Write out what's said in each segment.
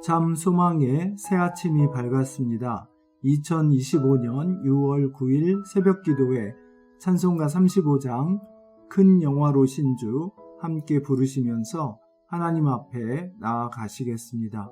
참 소망의 새 아침이 밝았습니다. 2025년 6월 9일 새벽 기도회 찬송가 35장 큰 영화로 신주 함께 부르시면서 하나님 앞에 나아가시겠습니다.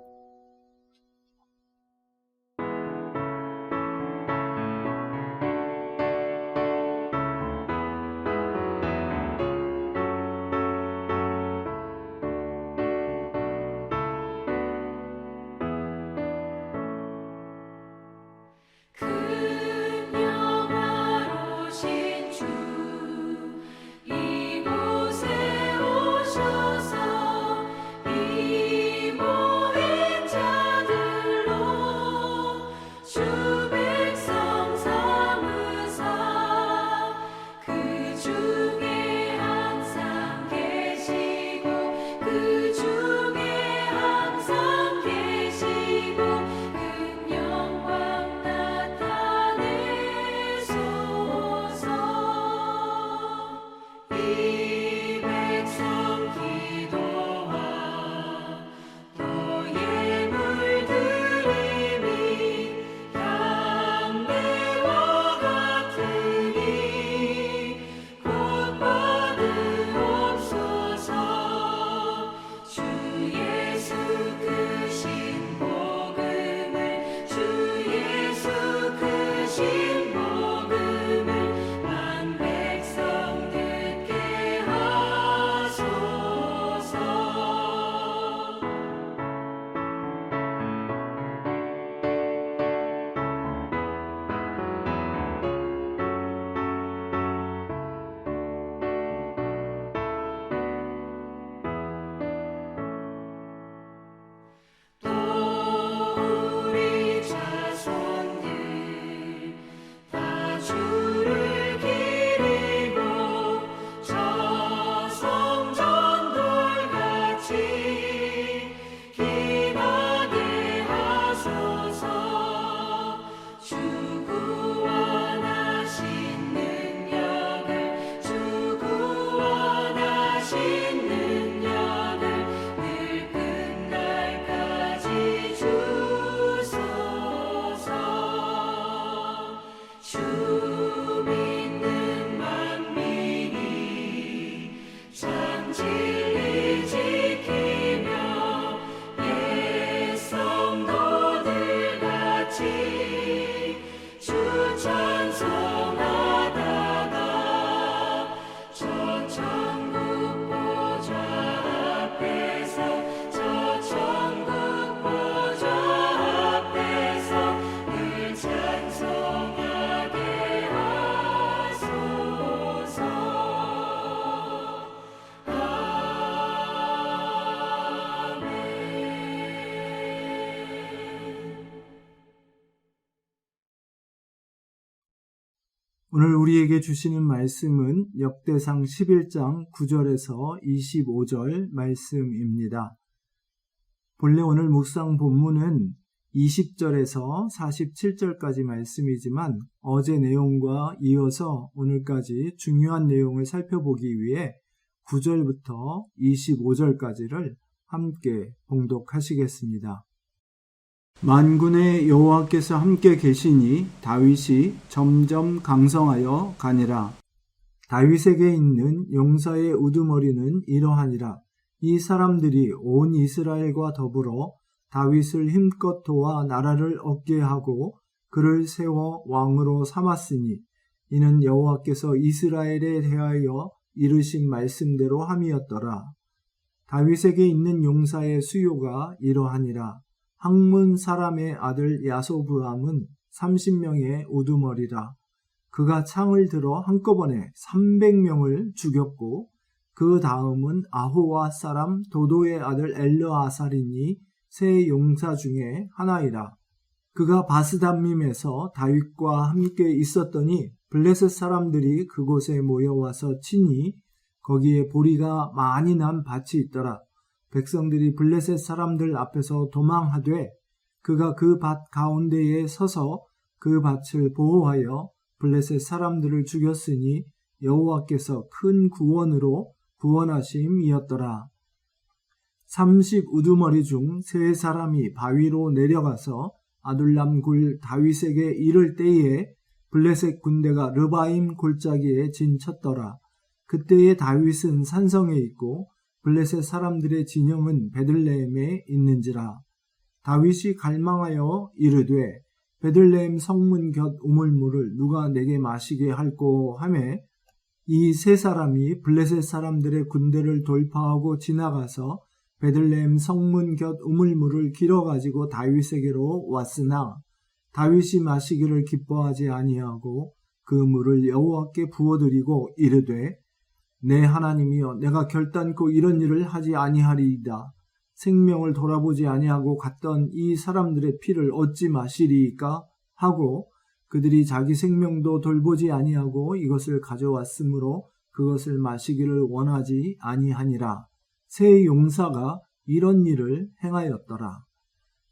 오늘 우리에게 주시는 말씀은 역대상 11장 9절에서 25절 말씀입니다. 본래 오늘 묵상 본문은 20절에서 47절까지 말씀이지만 어제 내용과 이어서 오늘까지 중요한 내용을 살펴보기 위해 9절부터 25절까지를 함께 봉독하시겠습니다. 만군의 여호와께서 함께 계시니 다윗이 점점 강성하여 가니라. 다윗에게 있는 용사의 우두머리는 이러하니라. 이 사람들이 온 이스라엘과 더불어 다윗을 힘껏 도와 나라를 얻게 하고 그를 세워 왕으로 삼았으니 이는 여호와께서 이스라엘에 대하여 이르신 말씀대로 함이었더라. 다윗에게 있는 용사의 수요가 이러하니라. 학문 사람의 아들 야소브암은 30명의 우두머리라. 그가 창을 들어 한꺼번에 300명을 죽였고 그 다음은 아호와 사람 도도의 아들 엘르아살이니 세 용사 중에 하나이라. 그가 바스담밈에서 다윗과 함께 있었더니 블레셋 사람들이 그곳에 모여와서 치니 거기에 보리가 많이 난 밭이 있더라. 백성들이 블레셋 사람들 앞에서 도망하되 그가 그 밭 가운데에 서서 그 밭을 보호하여 블레셋 사람들을 죽였으니 여호와께서 큰 구원으로 구원하심이었더라. 30 우두머리 중 3사람이 바위로 내려가서 아둘람 굴 다윗에게 이를 때에 블레셋 군대가 르바임 골짜기에 진쳤더라. 그때에 다윗은 산성에 있고 블레셋 사람들의 진영은 베들레헴에 있는지라. 다윗이 갈망하여 이르되 베들레헴 성문 곁 우물물을 누가 내게 마시게 할꼬 하매 이 3사람이 블레셋 사람들의 군대를 돌파하고 지나가서 베들레헴 성문 곁 우물물을 길어가지고 다윗에게로 왔으나 다윗이 마시기를 기뻐하지 아니하고 그 물을 여호와께 부어드리고 이르되 내 하나님이여 내가 결단코 이런 일을 하지 아니하리이다. 생명을 돌아보지 아니하고 갔던 이 사람들의 피를 어찌 마시리이까 하고 그들이 자기 생명도 돌보지 아니하고 이것을 가져왔으므로 그것을 마시기를 원하지 아니하니라. 세 용사가 이런 일을 행하였더라.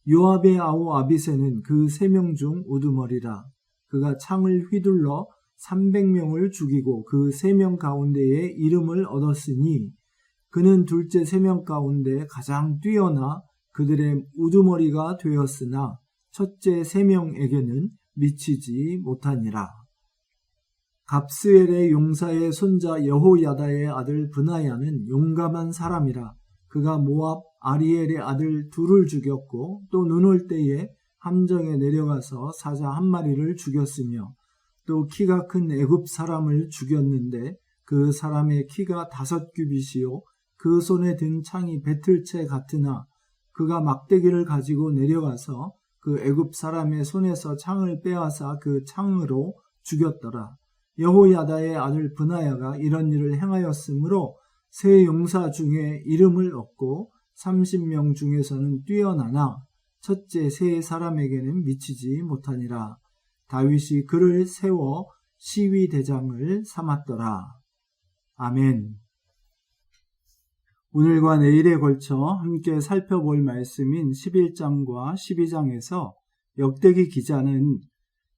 요압의 아우 아비새는 그 3명 중 우두머리라. 그가 창을 휘둘러 300명을 죽이고 그 3명 가운데에 이름을 얻었으니 그는 둘째 3명 가운데 가장 뛰어나 그들의 우두머리가 되었으나 첫째 3명에게는 미치지 못하니라. 갑스엘의 용사의 손자 여호야다의 아들 브나야는 용감한 사람이라. 그가 모압 아리엘의 아들 둘을 죽였고 또 눈 올 때에 함정에 내려가서 사자 1마리를 죽였으며 또 키가 큰 애굽 사람을 죽였는데 그 사람의 키가 5규빗이요 그 손에 든 창이 배틀채 같으나 그가 막대기를 가지고 내려가서 그 애굽 사람의 손에서 창을 빼앗아 그 창으로 죽였더라. 여호야다의 아들 브나야가 이런 일을 행하였으므로 3 용사 중에 이름을 얻고 30명 중에서는 뛰어나나 첫째 3 사람에게는 미치지 못하니라. 다윗이 그를 세워 시위대장을 삼았더라. 아멘. 오늘과 내일에 걸쳐 함께 살펴볼 말씀인 11장과 12장에서 역대기 기자는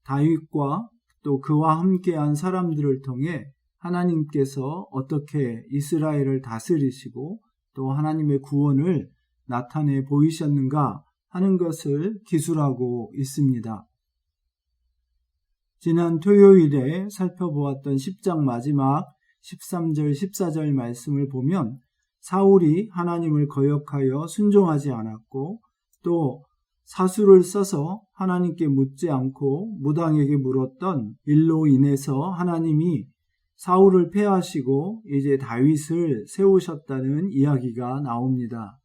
다윗과 또 그와 함께한 사람들을 통해 하나님께서 어떻게 이스라엘을 다스리시고 또 하나님의 구원을 나타내 보이셨는가 하는 것을 기술하고 있습니다. 지난 토요일에 살펴보았던 10장 마지막 13절 14절 말씀을 보면 사울이 하나님을 거역하여 순종하지 않았고 또 사수를 써서 하나님께 묻지 않고 무당에게 물었던 일로 인해서 하나님이 사울을 패하시고 이제 다윗을 세우셨다는 이야기가 나옵니다.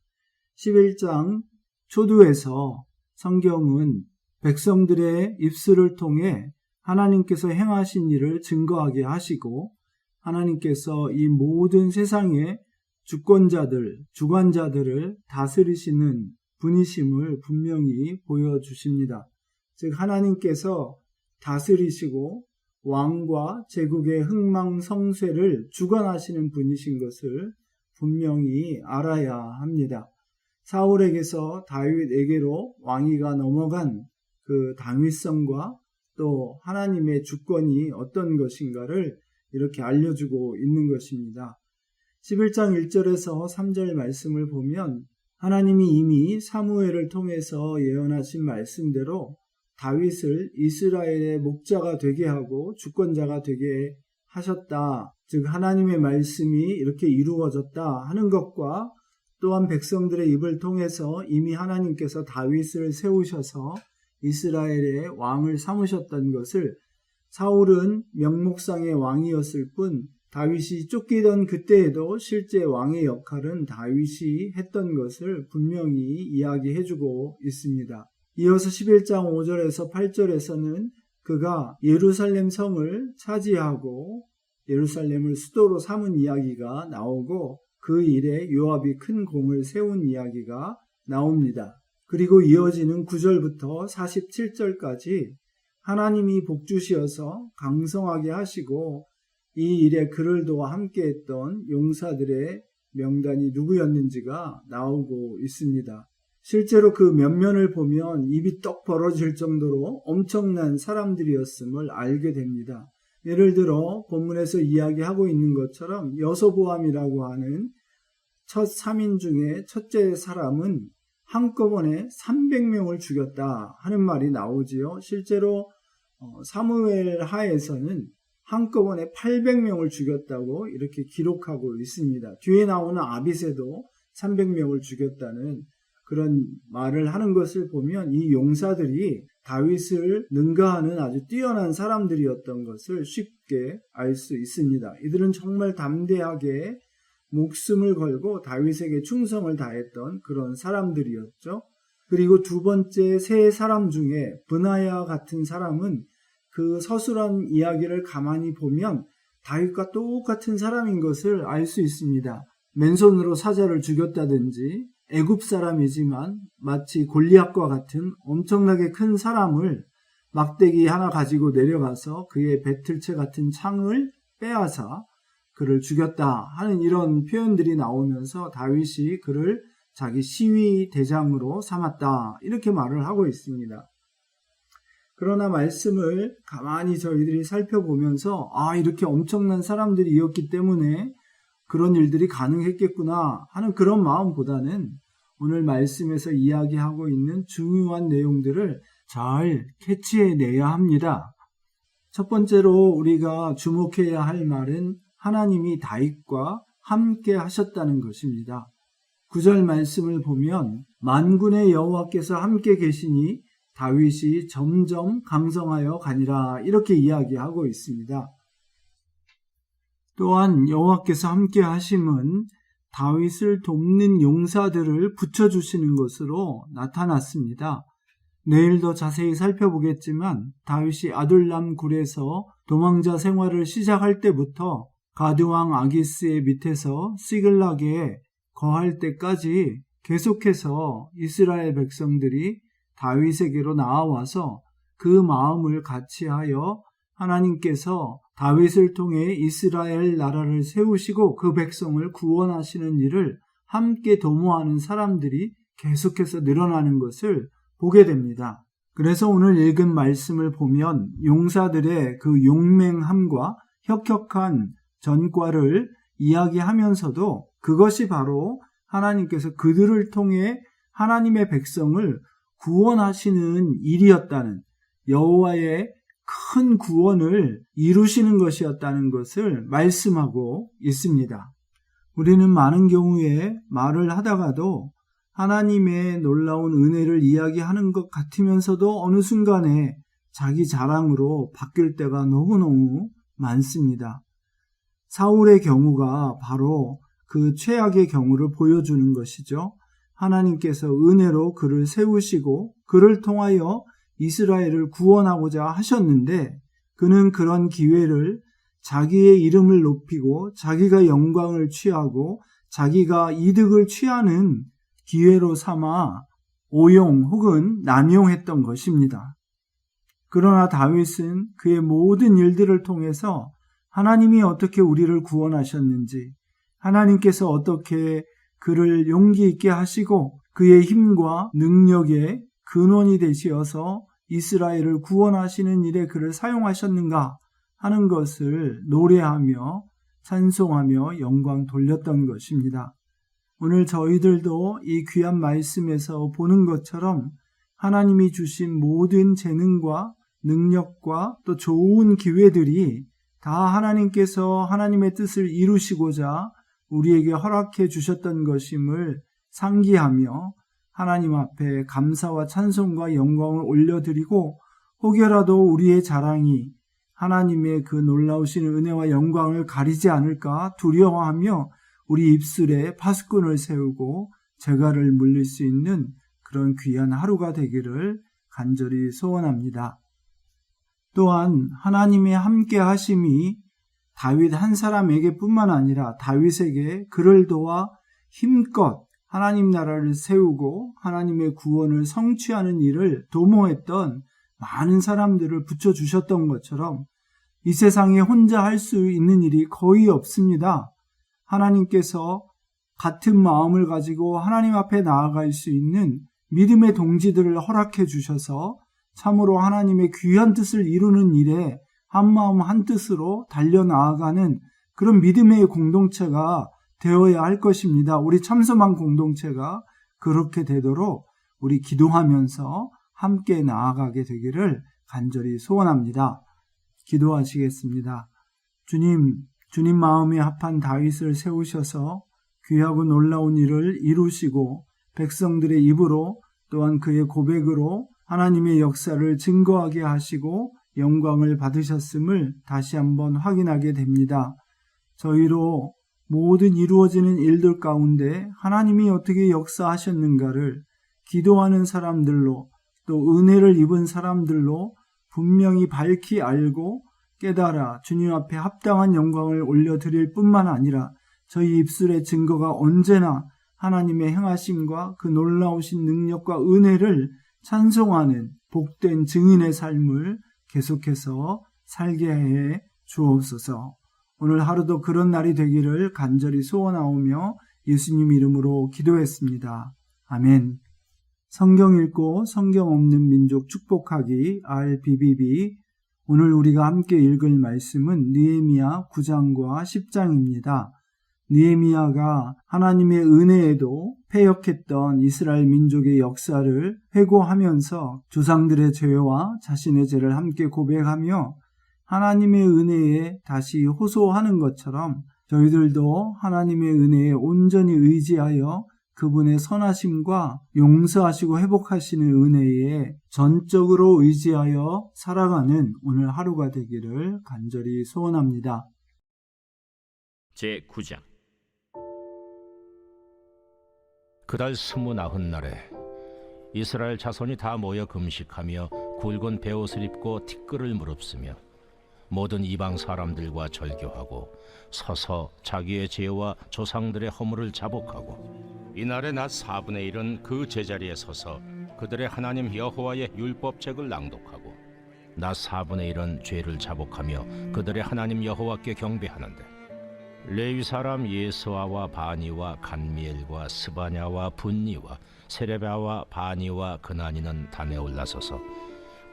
11장 초두에서 성경은 백성들의 입술을 통해 하나님께서 행하신 일을 증거하게 하시고 하나님께서 이 모든 세상의 주권자들, 주관자들을 다스리시는 분이심을 분명히 보여주십니다. 즉 하나님께서 다스리시고 왕과 제국의 흥망성쇠를 주관하시는 분이신 것을 분명히 알아야 합니다. 사울에게서 다윗에게로 왕위가 넘어간 그 당위성과 또 하나님의 주권이 어떤 것인가를 이렇게 알려주고 있는 것입니다. 11장 1절에서 3절 말씀을 보면 하나님이 이미 사무엘을 통해서 예언하신 말씀대로 다윗을 이스라엘의 목자가 되게 하고 주권자가 되게 하셨다. 즉 하나님의 말씀이 이렇게 이루어졌다 하는 것과 또한 백성들의 입을 통해서 이미 하나님께서 다윗을 세우셔서 이스라엘의 왕을 삼으셨던 것을 사울은 명목상의 왕이었을 뿐 다윗이 쫓기던 그때에도 실제 왕의 역할은 다윗이 했던 것을 분명히 이야기해주고 있습니다. 이어서 11장 5절에서 8절에서는 그가 예루살렘 성을 차지하고 예루살렘을 수도로 삼은 이야기가 나오고 그 일에 요압이 큰 공을 세운 이야기가 나옵니다. 그리고 이어지는 9절부터 47절까지 하나님이 복주시어서 강성하게 하시고 이 일에 그를 도와 함께했던 용사들의 명단이 누구였는지가 나오고 있습니다. 실제로 그 면면을 보면 입이 떡 벌어질 정도로 엄청난 사람들이었음을 알게 됩니다. 예를 들어 본문에서 이야기하고 있는 것처럼 여소보암이라고 하는 첫 3인 중에 첫째 사람은 한꺼번에 300명을 죽였다 하는 말이 나오지요. 실제로 사무엘 하에서는 한꺼번에 800명을 죽였다고 이렇게 기록하고 있습니다. 뒤에 나오는 아빗에도 300명을 죽였다는 그런 말을 하는 것을 보면 이 용사들이 다윗을 능가하는 아주 뛰어난 사람들이었던 것을 쉽게 알 수 있습니다. 이들은 정말 담대하게 목숨을 걸고 다윗에게 충성을 다했던 그런 사람들이었죠. 그리고 두 번째 세 사람 중에 브나야 같은 사람은 그 서술한 이야기를 가만히 보면 다윗과 똑같은 사람인 것을 알 수 있습니다. 맨손으로 사자를 죽였다든지 애굽 사람이지만 마치 골리앗과 같은 엄청나게 큰 사람을 막대기 하나 가지고 내려가서 그의 배틀채 같은 창을 빼앗아 그를 죽였다 하는 이런 표현들이 나오면서 다윗이 그를 자기 시위 대장으로 삼았다 이렇게 말을 하고 있습니다. 그러나 말씀을 가만히 저희들이 살펴보면서 이렇게 엄청난 사람들이었기 때문에 그런 일들이 가능했겠구나 하는 그런 마음보다는 오늘 말씀에서 이야기하고 있는 중요한 내용들을 잘 캐치해내야 합니다. 첫 번째로 우리가 주목해야 할 말은 하나님이 다윗과 함께 하셨다는 것입니다. 9절 말씀을 보면 만군의 여호와께서 함께 계시니 다윗이 점점 강성하여 가니라 이렇게 이야기하고 있습니다. 또한 여호와께서 함께 하심은 다윗을 돕는 용사들을 붙여주시는 것으로 나타났습니다. 내일 더 자세히 살펴보겠지만 다윗이 아둘람 굴에서 도망자 생활을 시작할 때부터 가드왕 아기스의 밑에서 시글락에 거할 때까지 계속해서 이스라엘 백성들이 다윗에게로 나아와서 그 마음을 같이하여 하나님께서 다윗을 통해 이스라엘 나라를 세우시고 그 백성을 구원하시는 일을 함께 도모하는 사람들이 계속해서 늘어나는 것을 보게 됩니다. 그래서 오늘 읽은 말씀을 보면 용사들의 그 용맹함과 혁혁한 전과를 이야기하면서도 그것이 바로 하나님께서 그들을 통해 하나님의 백성을 구원하시는 일이었다는, 여호와의 큰 구원을 이루시는 것이었다는 것을 말씀하고 있습니다. 우리는 많은 경우에 말을 하다가도 하나님의 놀라운 은혜를 이야기하는 것 같으면서도 어느 순간에 자기 자랑으로 바뀔 때가 너무너무 많습니다. 사울의 경우가 바로 그 최악의 경우를 보여주는 것이죠. 하나님께서 은혜로 그를 세우시고 그를 통하여 이스라엘을 구원하고자 하셨는데 그는 그런 기회를 자기의 이름을 높이고 자기가 영광을 취하고 자기가 이득을 취하는 기회로 삼아 오용 혹은 남용했던 것입니다. 그러나 다윗은 그의 모든 일들을 통해서 하나님이 어떻게 우리를 구원하셨는지, 하나님께서 어떻게 그를 용기 있게 하시고 그의 힘과 능력의 근원이 되시어서 이스라엘을 구원하시는 일에 그를 사용하셨는가 하는 것을 노래하며 찬송하며 영광 돌렸던 것입니다. 오늘 저희들도 이 귀한 말씀에서 보는 것처럼 하나님이 주신 모든 재능과 능력과 또 좋은 기회들이 다 하나님께서 하나님의 뜻을 이루시고자 우리에게 허락해 주셨던 것임을 상기하며 하나님 앞에 감사와 찬송과 영광을 올려드리고 혹여라도 우리의 자랑이 하나님의 그 놀라우신 은혜와 영광을 가리지 않을까 두려워하며 우리 입술에 파수꾼을 세우고 재갈을 물릴 수 있는 그런 귀한 하루가 되기를 간절히 소원합니다. 또한 하나님의 함께 하심이 다윗 한 사람에게 뿐만 아니라 다윗에게 그를 도와 힘껏 하나님 나라를 세우고 하나님의 구원을 성취하는 일을 도모했던 많은 사람들을 붙여주셨던 것처럼 이 세상에 혼자 할 수 있는 일이 거의 없습니다. 하나님께서 같은 마음을 가지고 하나님 앞에 나아갈 수 있는 믿음의 동지들을 허락해 주셔서 참으로 하나님의 귀한 뜻을 이루는 일에 한마음 한뜻으로 달려나아가는 그런 믿음의 공동체가 되어야 할 것입니다. 우리 참소만 공동체가 그렇게 되도록 우리 기도하면서 함께 나아가게 되기를 간절히 소원합니다. 기도하시겠습니다. 주님 마음에 합한 다윗을 세우셔서 귀하고 놀라운 일을 이루시고 백성들의 입으로 또한 그의 고백으로 하나님의 역사를 증거하게 하시고 영광을 받으셨음을 다시 한번 확인하게 됩니다. 저희로 모든 이루어지는 일들 가운데 하나님이 어떻게 역사하셨는가를 기도하는 사람들로 또 은혜를 입은 사람들로 분명히 밝히 알고 깨달아 주님 앞에 합당한 영광을 올려드릴 뿐만 아니라 저희 입술의 증거가 언제나 하나님의 행하심과 그 놀라우신 능력과 은혜를 찬송하는 복된 증인의 삶을 계속해서 살게 해 주옵소서. 오늘 하루도 그런 날이 되기를 간절히 소원하오며 예수님 이름으로 기도했습니다. 아멘. 성경 읽고 성경 없는 민족 축복하기 RBBB. 오늘 우리가 함께 읽을 말씀은 느헤미야 9장과 10장입니다. 느헤미야가 하나님의 은혜에도 패역했던 이스라엘 민족의 역사를 회고하면서 조상들의 죄와 자신의 죄를 함께 고백하며 하나님의 은혜에 다시 호소하는 것처럼 저희들도 하나님의 은혜에 온전히 의지하여 그분의 선하심과 용서하시고 회복하시는 은혜에 전적으로 의지하여 살아가는 오늘 하루가 되기를 간절히 소원합니다. 제9장. 그달 29날에 이스라엘 자손이 다 모여 금식하며 굵은 베옷을 입고 티끌을 무릅쓰며 모든 이방 사람들과 절교하고 서서 자기의 죄와 조상들의 허물을 자복하고 이날에 낮 4분의 1은 그 제자리에 서서 그들의 하나님 여호와의 율법책을 낭독하고 낮 4분의 1은 죄를 자복하며 그들의 하나님 여호와께 경배하는데 레위 사람 예수아와 바니와 간미엘과 스바냐와 분니와 세레바와 바니와 그나니는 단에 올라서서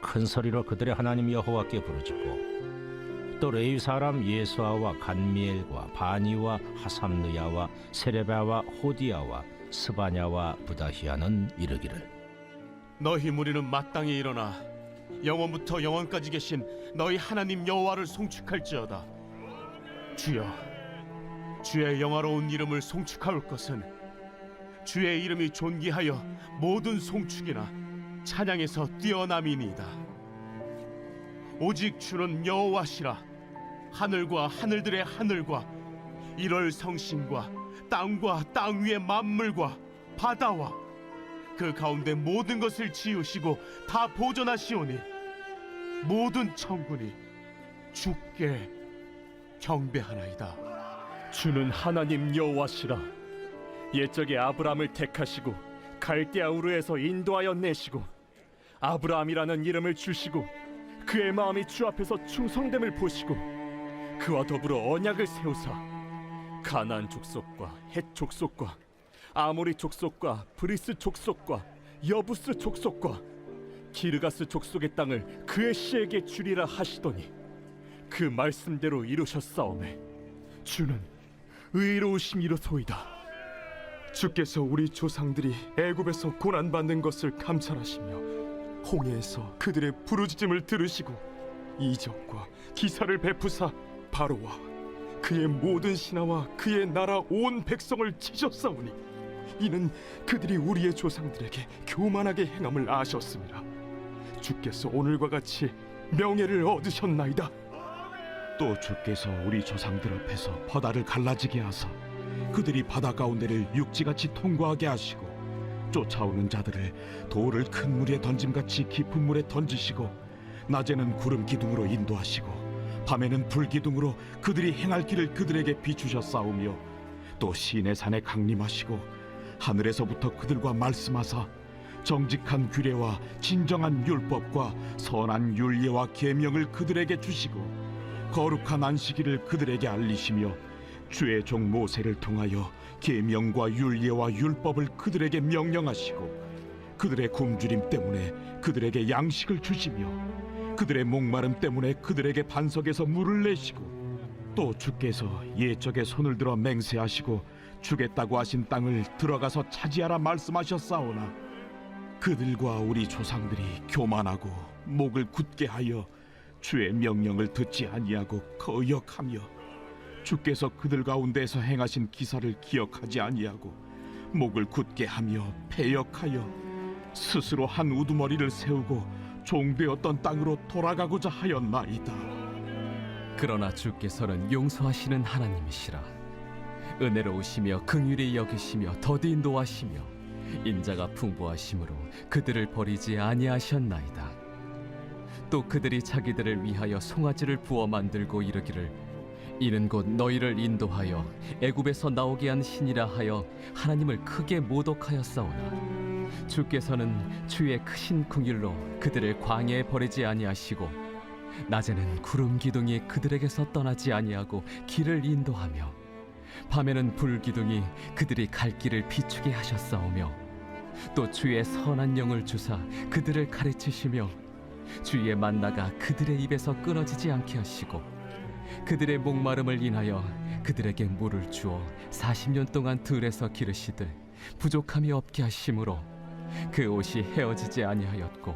큰 소리로 그들의 하나님 여호와께 부르짖고 또 레위 사람 예수아와 간미엘과 바니와 하삼느야와 세레바와 호디야와 스바냐와 부다히야는 이르기를 너희 무리는 마땅히 일어나 영원부터 영원까지 계신 너희 하나님 여호와를 송축할지어다. 주여, 주의 영화로운 이름을 송축할 것은 주의 이름이 존귀하여 모든 송축이나 찬양에서 뛰어남이니이다. 오직 주는 여호와시라. 하늘과 하늘들의 하늘과 일월 성신과 땅과 땅 위의 만물과 바다와 그 가운데 모든 것을 지으시고 다 보존하시오니 모든 천군이 주께 경배하나이다. 주는 하나님 여호와시라. 옛적에 아브라함을 택하시고 갈대아 우르에서 인도하여 내시고 아브라함이라는 이름을 주시고 그의 마음이 주 앞에서 충성됨을 보시고 그와 더불어 언약을 세우사 가나안 족속과 헷 족속과 아모리 족속과 브리스 족속과 여부스 족속과 기르가스 족속의 땅을 그의 씨에게 주리라 하시더니 그 말씀대로 이루셨사오매 주는 의로우심이로소이다. 주께서 우리 조상들이 애굽에서 고난받는 것을 감찰하시며 홍해에서 그들의 부르짖음을 들으시고 이적과 기사를 베푸사 바로와 그의 모든 신하와 그의 나라 온 백성을 치셨사오니 이는 그들이 우리의 조상들에게 교만하게 행함을 아셨습니다. 주께서 오늘과 같이 명예를 얻으셨나이다. 또 주께서 우리 조상들 앞에서 바다를 갈라지게 하사 그들이 바다 가운데를 육지같이 통과하게 하시고 쫓아오는 자들을 돌을 큰 물에 던짐같이 깊은 물에 던지시고 낮에는 구름 기둥으로 인도하시고 밤에는 불 기둥으로 그들이 행할 길을 그들에게 비추셨사오며 또 시내산에 강림하시고 하늘에서부터 그들과 말씀하사 정직한 규례와 진정한 율법과 선한 율례와 계명을 그들에게 주시고 거룩한 안식일을 그들에게 알리시며 주의 종 모세를 통하여 계명과 율례와 율법을 그들에게 명령하시고 그들의 굶주림 때문에 그들에게 양식을 주시며 그들의 목마름 때문에 그들에게 반석에서 물을 내시고 또 주께서 옛적에 손을 들어 맹세하시고 주겠다고 하신 땅을 들어가서 차지하라 말씀하셨사오나 그들과 우리 조상들이 교만하고 목을 굳게 하여 주의 명령을 듣지 아니하고 거역하며 주께서 그들 가운데서 행하신 기사를 기억하지 아니하고 목을 굳게 하며 패역하여 스스로 한 우두머리를 세우고 종되었던 땅으로 돌아가고자 하였나이다. 그러나 주께서는 용서하시는 하나님이시라. 은혜로우시며 긍휼히 여기시며 더디 인도하시며 인자가 풍부하심으로 그들을 버리지 아니하셨나이다. 또 그들이 자기들을 위하여 송아지를 부어 만들고 이르기를 이는 곧 너희를 인도하여 애굽에서 나오게 한 신이라 하여 하나님을 크게 모독하였사오나 주께서는 주의 크신 긍휼로 그들을 광야에 버리지 아니하시고 낮에는 구름 기둥이 그들에게서 떠나지 아니하고 길을 인도하며 밤에는 불 기둥이 그들이 갈 길을 비추게 하셨사오며 또 주의 선한 영을 주사 그들을 가르치시며 주의 만나가 그들의 입에서 끊어지지 않게 하시고 그들의 목마름을 인하여 그들에게 물을 주어 40년 동안 들에서 기르시되 부족함이 없게 하심으로 그 옷이 헤어지지 아니하였고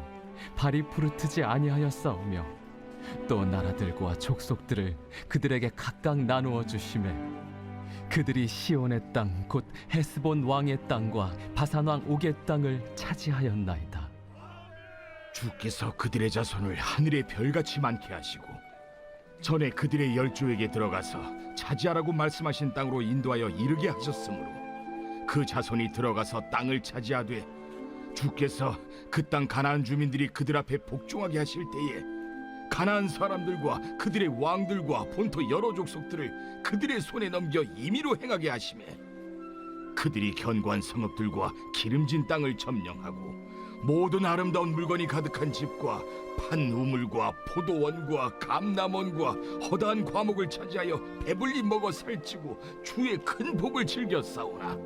발이 부르트지 아니하였사오며 또 나라들과 족속들을 그들에게 각각 나누어 주시매 그들이 시온의 땅 곧 헤스본 왕의 땅과 바산 왕 옥의 땅을 차지하였나이다. 주께서 그들의 자손을 하늘의 별같이 많게 하시고 전에 그들의 열조에게 들어가서 차지하라고 말씀하신 땅으로 인도하여 이르게 하셨으므로 그 자손이 들어가서 땅을 차지하되 주께서 그 땅 가나안 주민들이 그들 앞에 복종하게 하실 때에 가나안 사람들과 그들의 왕들과 본토 여러 족속들을 그들의 손에 넘겨 임의로 행하게 하시매 그들이 견고한 성읍들과 기름진 땅을 점령하고 모든 아름다운 물건이 가득한 집과 판 우물과 포도원과 감람원과 허다한 과목을 차지하여 배불리 먹어 살찌고 주의 큰 복을 즐겨 싸우나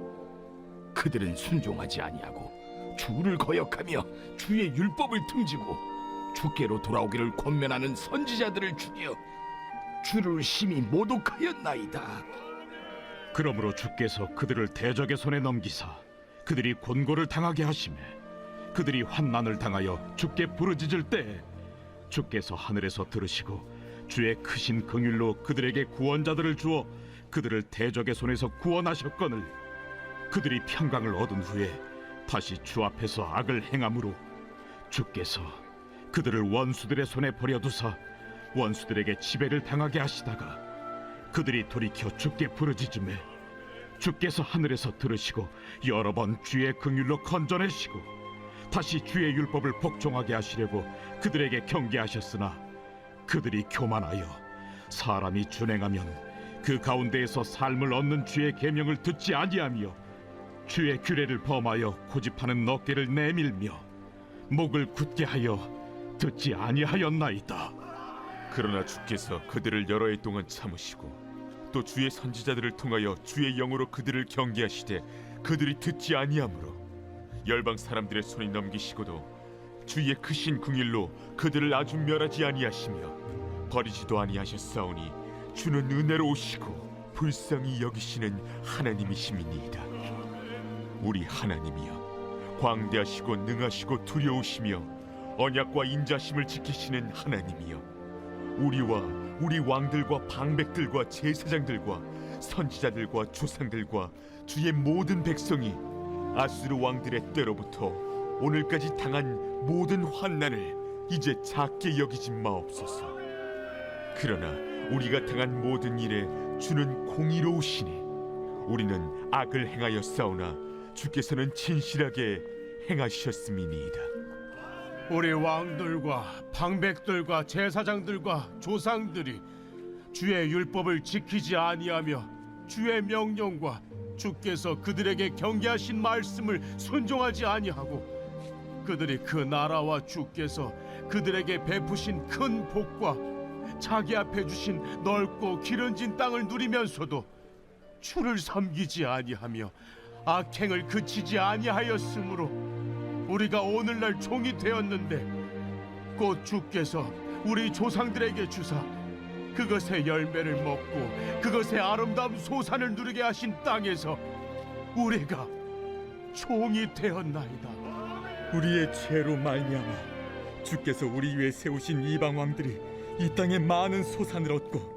그들은 순종하지 아니하고 주를 거역하며 주의 율법을 등지고 주께로 돌아오기를 권면하는 선지자들을 죽여 주를 심히 모독하였나이다. 그러므로 주께서 그들을 대적의 손에 넘기사 그들이 곤고를 당하게 하시매 그들이 환난을 당하여 주께 부르짖을 때 주께서 하늘에서 들으시고 주의 크신 긍휼로 그들에게 구원자들을 주어 그들을 대적의 손에서 구원하셨거늘 그들이 평강을 얻은 후에 다시 주 앞에서 악을 행함으로 주께서 그들을 원수들의 손에 버려두사 원수들에게 지배를 당하게 하시다가 그들이 돌이켜 주께 부르짖음에 주께서 하늘에서 들으시고 여러 번 주의 긍휼로 건져내시고 다시 주의 율법을 복종하게 하시려고 그들에게 경계하셨으나 그들이 교만하여 사람이 준행하면 그 가운데에서 삶을 얻는 주의 계명을 듣지 아니하며 주의 규례를 범하여 고집하는 어깨를 내밀며 목을 굳게 하여 듣지 아니하였나이다. 그러나 주께서 그들을 여러 해 동안 참으시고 또 주의 선지자들을 통하여 주의 영으로 그들을 경계하시되 그들이 듣지 아니하므로 열방 사람들의 손에 넘기시고도 주의 크신 긍휼로 그들을 아주 멸하지 아니하시며 버리지도 아니하셨사오니 주는 은혜로우시고 불쌍히 여기시는 하나님이심이니이다. 우리 하나님이여 광대하시고 능하시고 두려우시며 언약과 인자심을 지키시는 하나님이여 우리와 우리 왕들과 방백들과 제사장들과 선지자들과 조상들과 주의 모든 백성이 아수르 왕들의 때로부터 오늘까지 당한 모든 환난을 이제 작게 여기지 마옵소서. 그러나 우리가 당한 모든 일에 주는 공의로우시니 우리는 악을 행하여 싸우나 주께서는 진실하게 행하셨음이니이다. 우리 왕들과 방백들과 제사장들과 조상들이 주의 율법을 지키지 아니하며 주의 명령과 주께서 그들에게 경계하신 말씀을 순종하지 아니하고 그들이 그 나라와 주께서 그들에게 베푸신 큰 복과 자기 앞에 주신 넓고 기름진 땅을 누리면서도 주를 섬기지 아니하며 악행을 그치지 아니하였으므로 우리가 오늘날 종이 되었는데 곧 주께서 우리 조상들에게 주사 그것의 열매를 먹고 그것의 아름다운 소산을 누리게 하신 땅에서 우리가 종이 되었나이다. 우리의 죄로 말미암아 주께서 우리 위에 세우신 이방 왕들이 이 땅에 많은 소산을 얻고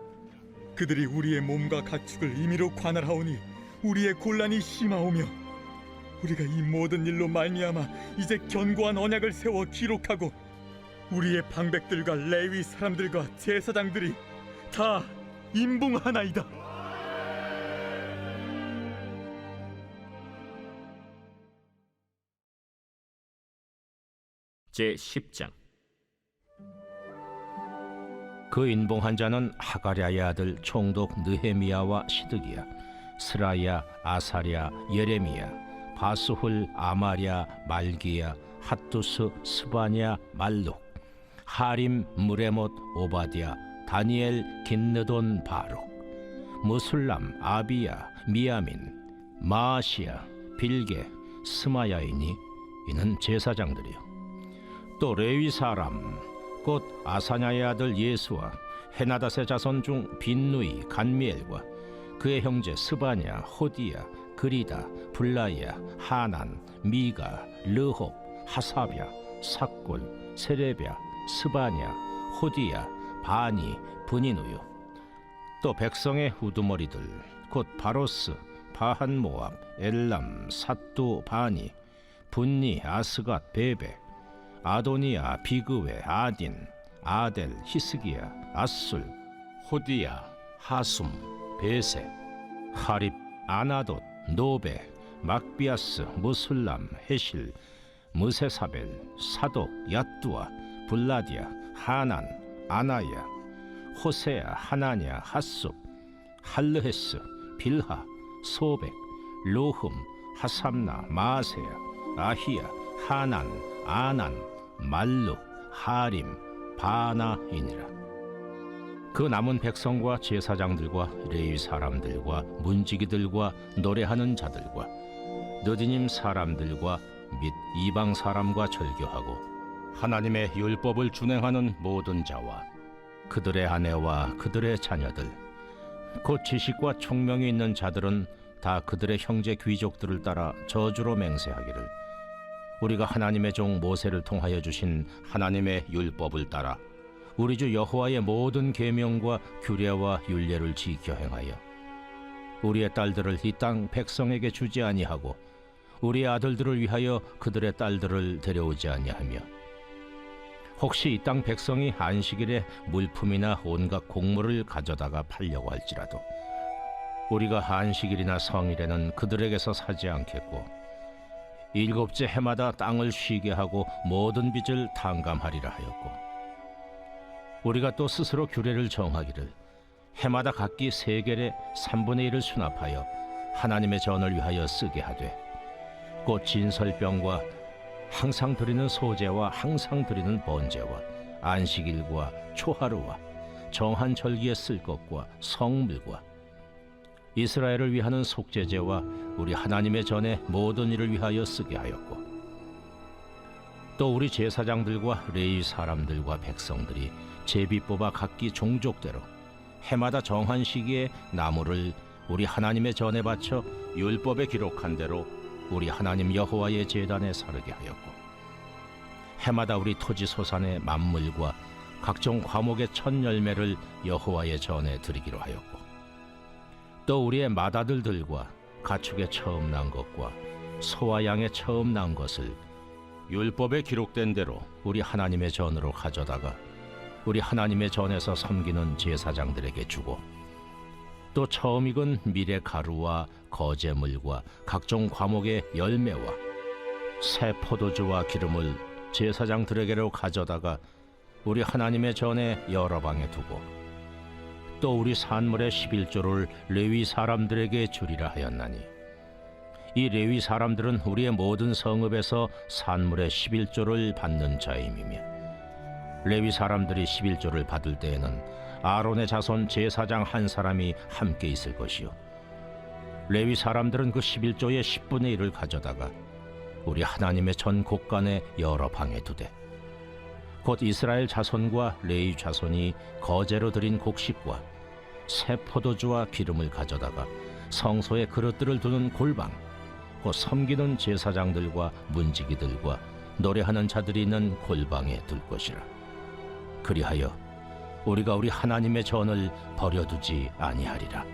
그들이 우리의 몸과 가축을 임의로 관할하오니 우리의 곤란이 심하오며 우리가 이 모든 일로 말미암아 이제 견고한 언약을 세워 기록하고 우리의 방백들과 레위 사람들과 제사장들이 다 임봉하나이다. 제10장. 그 인봉한 자는 하가랴의 아들 총독 느헤미야와 시드기야, 스라야, 아사랴, 예레미야, 바스훌, 아마랴, 말기야, 핫두스, 스바냐, 말룩, 하림, 무레못, 오바디야, 다니엘, 긴느돈, 바룩, 무술람, 아비야, 미야민, 마아시야, 빌게, 스마야이니 이는 제사장들이요. 또 레위 사람 곧 아사냐의 아들 예수와 헤나닷의 자손 중 빈누이, 간미엘과 그의 형제 스바냐, 호디야, 그리다, 블라야, 하난, 미가, 르홉, 하사랴, 삭골, 세레랴, 스바냐, 호디야, 바니, 브니누요. 또 백성의 우두머리들 곧 바로스, 바한모압, 엘람, 삿두, 바니, 분니, 아스갓, 베베, 아도니아, 비그웨, 아딘, 아델, 히스기야, 아술, 호디야, 하숨, 베세, 하립, 아나돗, 노베, 막비아스, 무술람, 헤실, 무세사벨, 사독, 야뚜아, 블라디아, 하난, 아나야, 호세야, 하나냐, 핫숲, 할르헤스, 빌하, 소백, 로흠, 하삼나, 마아세야, 아히야, 하난, 아난, 말룩, 하림, 바나이니라. 그 남은 백성과 제사장들과 레위 사람들과 문지기들과 노래하는 자들과 느디님 사람들과 및 이방 사람과 절교하고 하나님의 율법을 준행하는 모든 자와 그들의 아내와 그들의 자녀들 곧 지식과 총명이 있는 자들은 다 그들의 형제 귀족들을 따라 저주로 맹세하기를 우리가 하나님의 종 모세를 통하여 주신 하나님의 율법을 따라 우리 주 여호와의 모든 계명과 규례와 율례를 지켜 행하여 우리의 딸들을 이 땅 백성에게 주지 아니하고 우리의 아들들을 위하여 그들의 딸들을 데려오지 아니하며 혹시 이 땅 백성이 안식일에 물품이나 온갖 곡물을 가져다가 팔려고 할지라도 우리가 안식일이나 성일에는 그들에게서 사지 않겠고 일곱째 해마다 땅을 쉬게 하고 모든 빚을 탕감하리라 하였고 우리가 또 스스로 규례를 정하기를 해마다 각기 세겔의 3분의 1을 수납하여 하나님의 전을 위하여 쓰게 하되 곧 진설병과 항상 드리는 소제와 항상 드리는 번제와 안식일과 초하루와 정한 절기에 쓸 것과 성물과 이스라엘을 위하는 속죄제와 우리 하나님의 전의 모든 일을 위하여 쓰게 하였고 또 우리 제사장들과 레위 사람들과 백성들이 제비 뽑아 각기 종족대로 해마다 정한 시기에 나무를 우리 하나님의 전에 바쳐 율법에 기록한 대로 우리 하나님 여호와의 제단에 사르게 하였고 해마다 우리 토지 소산의 만물과 각종 과목의 첫 열매를 여호와의 전에 드리기로 하였고 또 우리의 맏아들들과 가축의 처음 난 것과 소와 양의 처음 난 것을 율법에 기록된 대로 우리 하나님의 전으로 가져다가 우리 하나님의 전에서 섬기는 제사장들에게 주고 또 처음 익은 밀의 가루와 거제물과 각종 과목의 열매와 새 포도주와 기름을 제사장들에게로 가져다가 우리 하나님의 전에 여러 방에 두고 또 우리 산물의 11조를 레위 사람들에게 주리라 하였나니 이 레위 사람들은 우리의 모든 성읍에서 산물의 11조를 받는 자임이며 레위 사람들이 11조를 받을 때에는 아론의 자손 제사장 한 사람이 함께 있을 것이요 레위 사람들은 그 11조의 10분의 1을 가져다가 우리 하나님의 전 곳간에 여러 방에 두되 곧 이스라엘 자손과 레위 자손이 거제로 드린 곡식과 새 포도주와 기름을 가져다가 성소에 그릇들을 두는 골방, 곧 섬기는 제사장들과 문지기들과 노래하는 자들이 있는 골방에 둘 것이라. 그리하여 우리가 우리 하나님의 전을 버려두지 아니하리라.